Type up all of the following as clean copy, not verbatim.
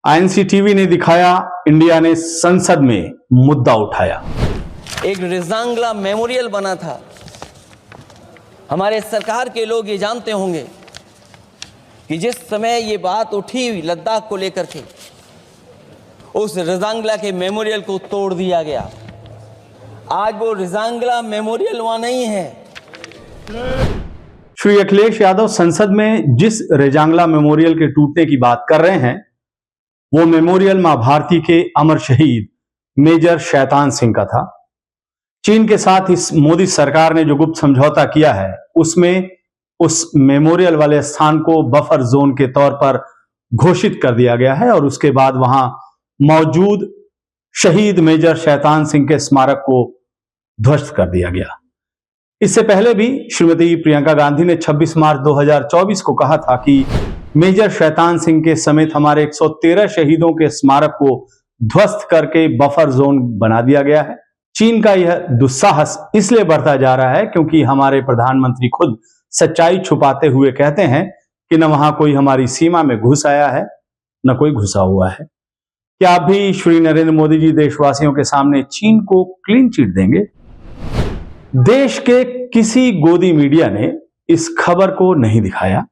INC-TV ने दिखाया, India ने संसद में मुद्दा उठाया। एक रिजांगला मेमोरियल बना था। हमारे सरकार के लोग ये जानते होंगे कि जिस समय ये बात उठी लद्दाख को लेकर के, उस रिजांगला के मेमोरियल को तोड़ दिया गया। आज वो रिजांगला मेमोरियल वहां नहीं है। श्री अखिलेश यादव संसद में जिस रेजांगला मेमोरियल के टूटने की बात कर रहे हैं, वो मेमोरियल मां भारती के अमर शहीद मेजर शैतान सिंह का था। चीन के साथ इस मोदी सरकार ने जो गुप्त समझौता किया है, उसमें उस मेमोरियल वाले स्थान को बफर जोन के तौर पर घोषित कर दिया गया है और उसके बाद वहां मौजूद शहीद मेजर शैतान सिंह के स्मारक को ध्वस्त कर दिया गया। इससे पहले भी श्रीमती प्रियंका गांधी ने 26 मार्च 2024 को कहा था कि मेजर शैतान सिंह के समेत हमारे 113 शहीदों के स्मारक को ध्वस्त करके बफर जोन बना दिया गया है। चीन का यह दुस्साहस इसलिए बढ़ता जा रहा है क्योंकि हमारे प्रधानमंत्री खुद सच्चाई छुपाते हुए कहते हैं कि न वहां कोई हमारी सीमा में घुस आया है, न कोई घुसा हुआ है। क्या आप भी श्री नरेंद्र मोदी जी देशवासियों के सामने चीन को क्लीन चिट देंगे? देश के किसी गोदी मीडिया ने इस खबर को नहीं दिखाया।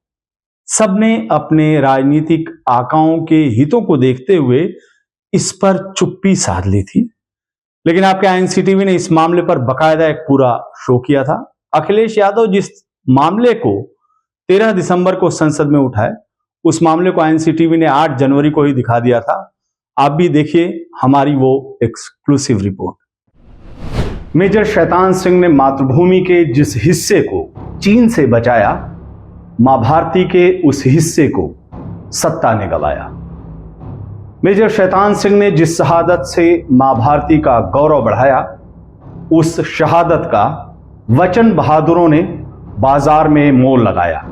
सबने अपने राजनीतिक आकाओं के हितों को देखते हुए इस पर चुप्पी साध ली थी। लेकिन आपके आईएनसी-टीवी ने इस मामले पर बकायदा एक पूरा शो किया था। अखिलेश यादव जिस मामले को 13 दिसंबर को संसद में उठाए, उस मामले को आईएनसी-टीवी ने 8 जनवरी को ही दिखा दिया था। आप भी देखिए हमारी वो exclusive report. Major Shaitan Singh ने मातृभूमि के जिस हिस्से को चीन से बचाया, मां भारती के उस हिस्से को सत्ता ने गवाया। मेजर शैतान सिंह ने जिस शहादत से मां भारती का गौरव बढ़ाया, उस शहादत का वचन बहादुरों ने बाजार में मोल लगाया।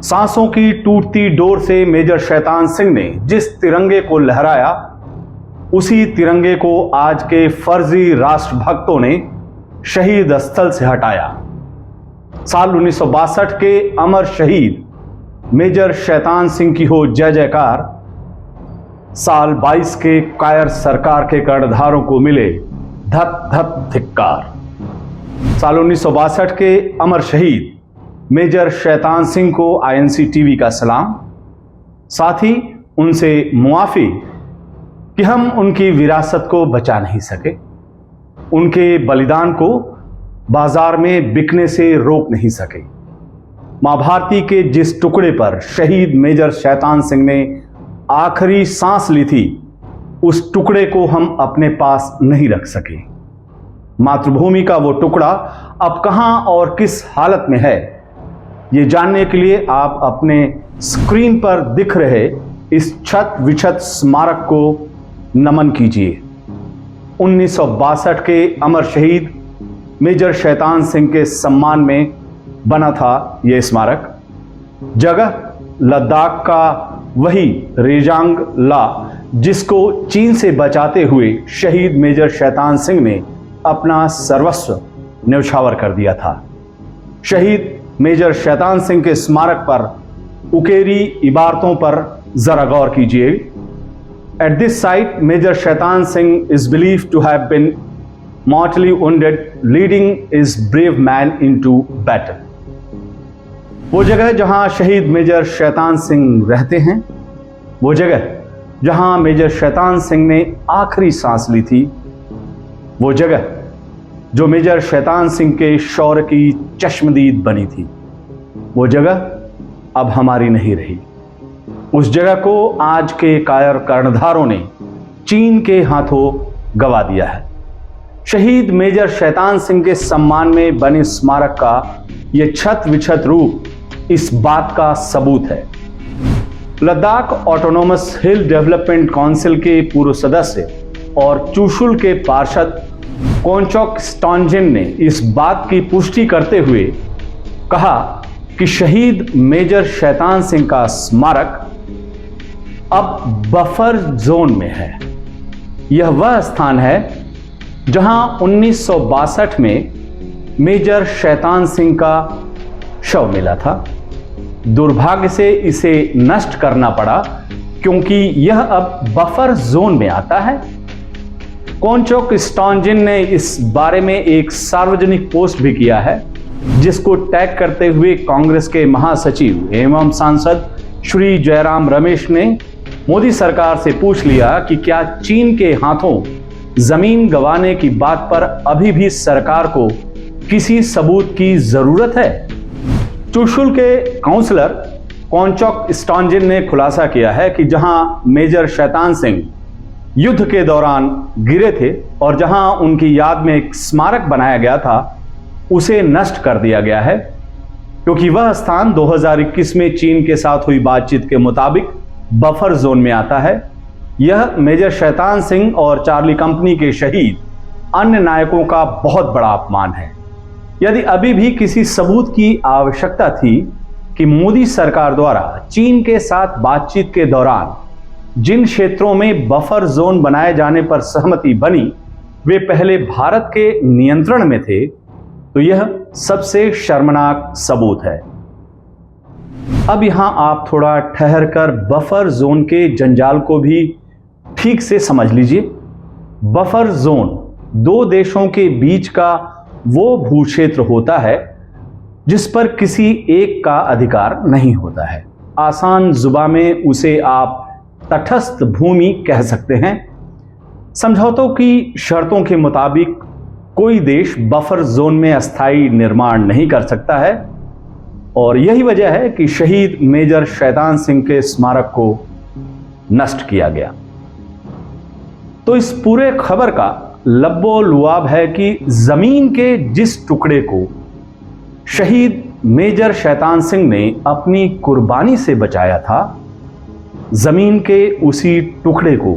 सांसों की टूटती डोर से मेजर शैतान सिंह ने जिस तिरंगे को लहराया, उसी तिरंगे को आज के फर्जी राष्ट्रभक्तों ने शहीद स्थल से हटाया। साल 1962 के अमर शहीद मेजर शैतान सिंह की हो जय जयकार। साल 22 के कायर सरकार के कर्णधारों को मिले धक धक धिक्कार। साल 1962 के अमर शहीद मेजर शैतान सिंह को आईएनसी-टीवी का सलाम, साथ ही उनसे मुआफी कि हम उनकी विरासत को बचा नहीं सके, उनके बलिदान को बाजार में बिकने से रोक नहीं सके। मां भारती के जिस टुकड़े पर शहीद मेजर शैतान सिंह ने आखिरी सांस ली थी, उस टुकड़े को हम अपने पास नहीं रख सके। मातृभूमि का वो टुकड़ा अब कहां और किस हालत में है, ये जानने के लिए आप अपने स्क्रीन पर दिख रहे इस छत विछत स्मारक को नमन कीजिए। 1962 के अमर शहीद मेजर शैतान सिंह के सम्मान में बना था यह स्मारक। जगह लद्दाख का वही रेजांगला जिसको चीन से बचाते हुए शहीद मेजर शैतान सिंह ने अपना सर्वस्व न्यौछावर कर दिया था। शहीद मेजर शैतान सिंह के स्मारक पर उकेरी इबारतों पर जरा गौर कीजिए। At this site, Major Shaitan Singh is believed to have been mortally wounded, leading his brave man into battle. वो जगह जहां शहीद मेजर शैतान सिंह रहते हैं, वो जगह जहां मेजर शैतान सिंह ने आखिरी सांस ली थी, वो जगह जो मेजर शैतान सिंह के शौर्य की चश्मदीद बनी थी, वो जगह अब हमारी नहीं रही। उस जगह को आज के कायर कर्णधारों ने चीन के हाथों गवा दिया है। शहीद मेजर शैतान सिंह के सम्मान में बने स्मारक का यह छत विछत रूप इस बात का सबूत है। लद्दाख ऑटोनोमस हिल डेवलपमेंट काउंसिल के पूर्व सदस्य और चुशुल के पार्षद कोंचोक स्टोंजिन ने इस बात की पुष्टि करते हुए कहा कि शहीद मेजर शैतान सिंह का स्मारक अब बफर जोन में है। यह वह स्थान है जहां 1962 में मेजर शैतान सिंह का शव मिला था। दुर्भाग्य से इसे नष्ट करना पड़ा क्योंकि यह अब बफर जोन में आता है। कोंचोक स्टोंजिन ने इस बारे में एक सार्वजनिक पोस्ट भी किया है, जिसको टैग करते हुए कांग्रेस के महासचिव एवं सांसद श्री जयराम रमेश ने मोदी सरकार से पूछ लिया कि क्या चीन के हाथों जमीन गंवाने की बात पर अभी भी सरकार को किसी सबूत की जरूरत है। चुशुल के काउंसलर कोंचोक स्टोंजिन ने खुलासा किया है कि जहां मेजर शैतान सिंह युद्ध के दौरान गिरे थे और जहां उनकी याद में एक स्मारक बनाया गया था, उसे नष्ट कर दिया गया है, क्योंकि वह स्थान 2021 में चीन के साथ हुई बातचीत के मुताबिक बफर जोन में आता है। यह मेजर शैतान सिंह और चार्ली कंपनी के शहीद अन्य नायकों का बहुत बड़ा अपमान है। यदि अभी भी किसी सबूत की आवश्यकता थी कि मोदी सरकार द्वारा चीन के साथ बातचीत के दौरान जिन क्षेत्रों में बफर जोन बनाए जाने पर सहमति बनी वे पहले भारत के नियंत्रण में थे, तो यह सबसे शर्मनाक सबूत है। अब यहां आप थोड़ा ठहरकर बफर जोन के जंजाल को भी ठीक से समझ लीजिए। बफर जोन दो देशों के बीच का वो भूक्षेत्र होता है जिस पर किसी एक का अधिकार नहीं होता है। आसान जुबान में उसे आप तटस्थ भूमि कह सकते हैं। समझौतों की शर्तों के मुताबिक कोई देश बफर जोन में अस्थायी निर्माण नहीं कर सकता है, और यही वजह है कि शहीद मेजर शैतान सिंह के स्मारक को नष्ट किया गया। तो इस पूरे खबर का लब्बो लुआब है कि जमीन के जिस टुकड़े को शहीद मेजर शैतान सिंह ने अपनी कुर्बानी से बचाया था, जमीन के उसी टुकड़े को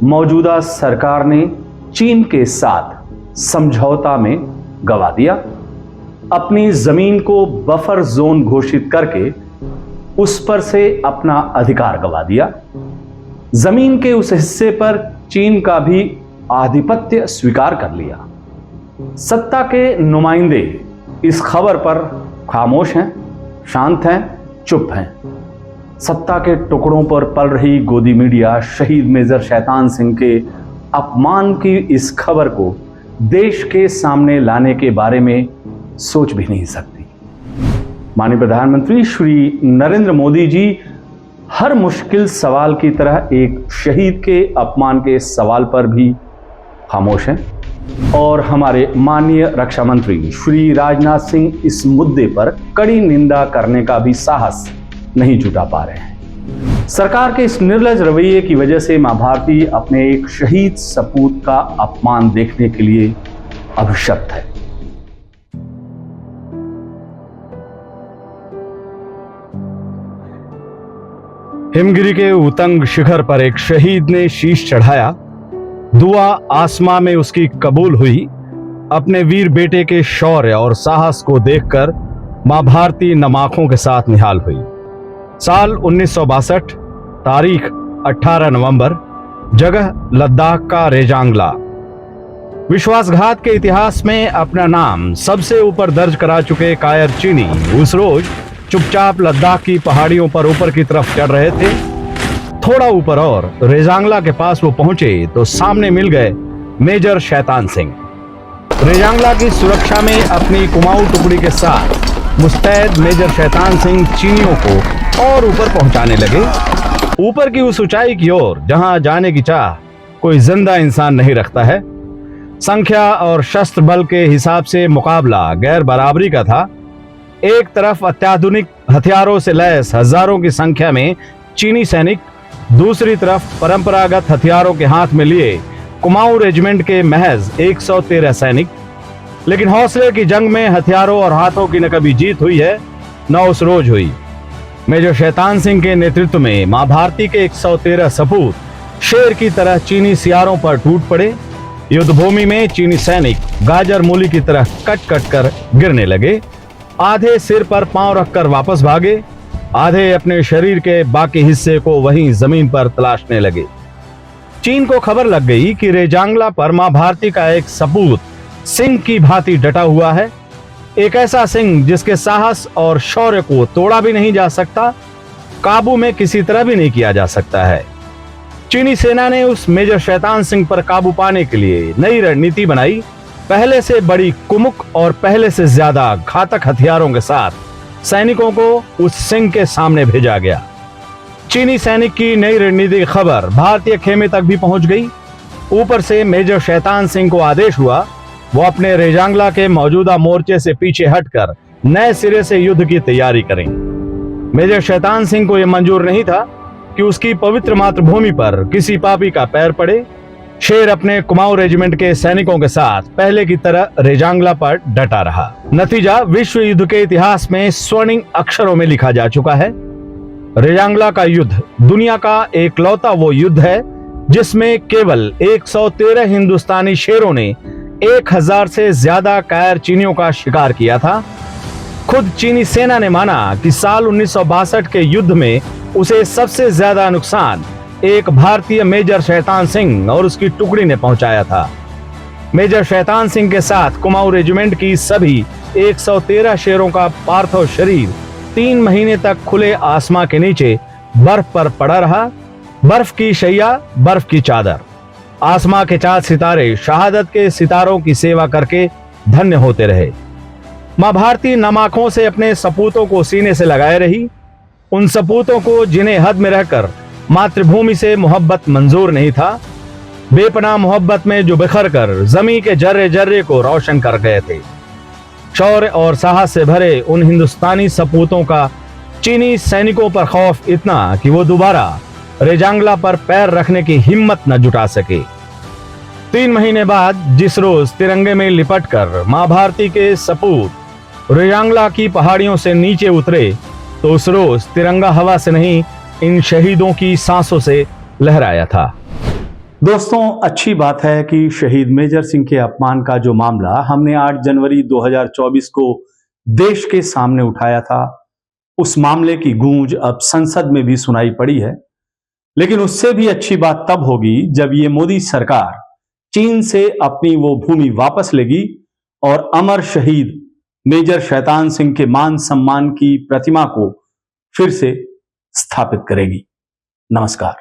मौजूदा सरकार ने चीन के साथ समझौता में गंवा दिया। अपनी जमीन को बफर जोन घोषित करके उस पर से अपना अधिकार गंवा दिया। जमीन के उस हिस्से पर चीन का भी आधिपत्य स्वीकार कर लिया। सत्ता के नुमाइंदे इस खबर पर खामोश हैं, शांत हैं, चुप हैं। सत्ता के टुकड़ों पर पल रही गोदी मीडिया शहीद मेजर शैतान सिंह के अपमान की इस खबर को देश के सामने लाने के बारे में सोच भी नहीं सकती। माननीय प्रधानमंत्री श्री नरेंद्र मोदी जी हर मुश्किल सवाल की तरह एक शहीद के अपमान के सवाल पर भी खामोश हैं, और हमारे माननीय रक्षा मंत्री श्री राजनाथ सिंह इस मुद्दे पर कड़ी निंदा करने का भी साहस नहीं जुटा पा रहे हैं। सरकार के इस निर्लज रवैये की वजह से मां भारती अपने एक शहीद सपूत का अपमान देखने के लिए अभिशप्त है। हिमगिरी के उतंग शिखर पर एक शहीद ने शीश चढ़ाया, दुआ आसमां में उसकी कबूल हुई। अपने वीर बेटे के शौर्य और साहस को देखकर मां भारती नम आंखों के साथ निहाल हुई। साल 1962, तारीख 18 नवंबर, जगह लद्दाख का रेजांगला। विश्वासघात के इतिहास में अपना नाम सबसे ऊपर दर्ज करा चुके कायर चीनी उस रोज चुपचाप लद्दाख की पहाड़ियों पर ऊपर की तरफ चढ़ रहे थे। थोड़ा ऊपर और रेजांगला के पास वो पहुंचे तो सामने मिल गए मेजर शैतान सिंह। रेजांगला की सुरक्षा में अपनी कुमाऊं टुकड़ी के साथ मुस्तैद मेजर शैतान सिंह चीनियों को और ऊपर पहुंचाने लगे, ऊपर की उस ऊंचाई की ओर जहां जाने की चाह कोई जिंदा इंसान नहीं रखता है। संख्या और शस्त्र बल के हिसाब से मुकाबला गैर बराबरी का था। एक तरफ अत्याधुनिक हथियारों से लैस हजारों की संख्या में चीनी सैनिक, दूसरी तरफ परंपरागत हथियारों के हाथ में लिए कुमाऊं रेजिमेंट के महज 113 सैनिक। लेकिन हौसले की जंग में हथियारों और हाथों की न कभी जीत हुई है, न उस रोज हुई। मेजर शैतान सिंह के नेतृत्व में मां भारती के 113 सपूत शेर की तरह चीनी सियारों पर टूट पड़े। युद्धभूमि में चीनी सैनिक गाजर मूली की तरह कट कट कर गिरने लगे। आधे सिर पर पांव रखकर वापस भागे, आधे अपने शरीर के बाकी हिस्से को वहीं जमीन पर तलाशने लगे। चीन को खबर लग गई कि रेजांगला पर मां भारती का एक सपूत सिंह की भांति डटा हुआ है, एक ऐसा सिंह जिसके साहस और शौर्य को तोड़ा भी नहीं जा सकता। काबू में किसी तरह भी नहीं किया जा सकता है। चीनी सेना ने उस मेजर शैतान सिंह पर काबू पाने के लिए नई रणनीति बनाई। पहले से बड़ी कुमुक और पहले से ज्यादा घातक हथियारों के साथ सैनिकों को उस सिंह के सामने भेजा गया। चीनी सैनिक की नई रणनीति की खबर भारतीय खेमे तक भी पहुंच गई। ऊपर से मेजर शैतान सिंह को आदेश हुआ वो अपने रेजांगला के मौजूदा मोर्चे से पीछे हटकर नए सिरे से युद्ध की तैयारी करें। मेजर शैतान सिंह को यह मंजूर नहीं था कि उसकी पवित्र मातृभूमि पर किसी पापी का पैर पड़े। शेर अपने कुमाऊं रेजिमेंट के सैनिकों के साथ पहले की तरह रेजांगला पर डटा रहा। नतीजा विश्व युद्ध के इतिहास में स्वर्णिम अक्षरों में लिखा जा चुका है। रेजांगला का युद्ध दुनिया का एकलौता वो युद्ध है जिसमें केवल 113 हिंदुस्तानी शेरों ने 1000 से ज्यादा कायर चीनियों का शिकार किया था। खुद चीनी सेना ने माना कि साल 1962 के युद्ध में उसे सबसे ज्यादा नुकसान एक भारतीय मेजर शैतान सिंह और उसकी टुकड़ी ने पहुंचाया था। मेजर शैतान सिंह के साथ कुमाऊं रेजिमेंट की सभी 113 शेरों का पार्थिव शरीर 3 महीने तक खुले आसमां के नीचे बर्फ पर पड़ा रहा। बर्फ की शैया, बर्फ की चादर। आसमां के 4 सितारे शहादत के सितारों की सेवा करके धन्य होते रहे। मां भारती नम आंखों से अपने सपूतों को सीने से लगाए रही। उन सपूतों को जिन्हें हद में रहकर मातृभूमि से मोहब्बत मंजूर नहीं था, बेपनाह मोहब्बत में जो बिखर कर जमी के जर्रे जर्रे को रोशन कर गए थे। शौर्य और साहस से भरे उन हिंदुस्तानी सपूतों का चीनी सैनिकों पर खौफ इतना कि वो दोबारा रेजांगला पर पैर रखने की हिम्मत न जुटा सके। 3 महीने बाद जिस रोज तिरंगे में लिपटकर मां भारती के सपूत रेजांगला की पहाड़ियों से नीचे उतरे तो उस रोज तिरंगा हवा से नहीं इन शहीदों की सांसों से लहराया था। दोस्तों, अच्छी बात है कि शहीद मेजर सिंह के अपमान का जो मामला हमने 8 जनवरी 2024 को देश के सामने उठाया था, उस मामले की गूंज अब संसद में भी सुनाई पड़ी है। लेकिन उससे भी अच्छी बात तब होगी जब ये मोदी सरकार चीन से अपनी वो भूमि वापस लेगी और अमर शहीद मेजर शैतान सिंह के मान सम्मान की प्रतिमा को फिर से स्थापित करेगी। नमस्कार।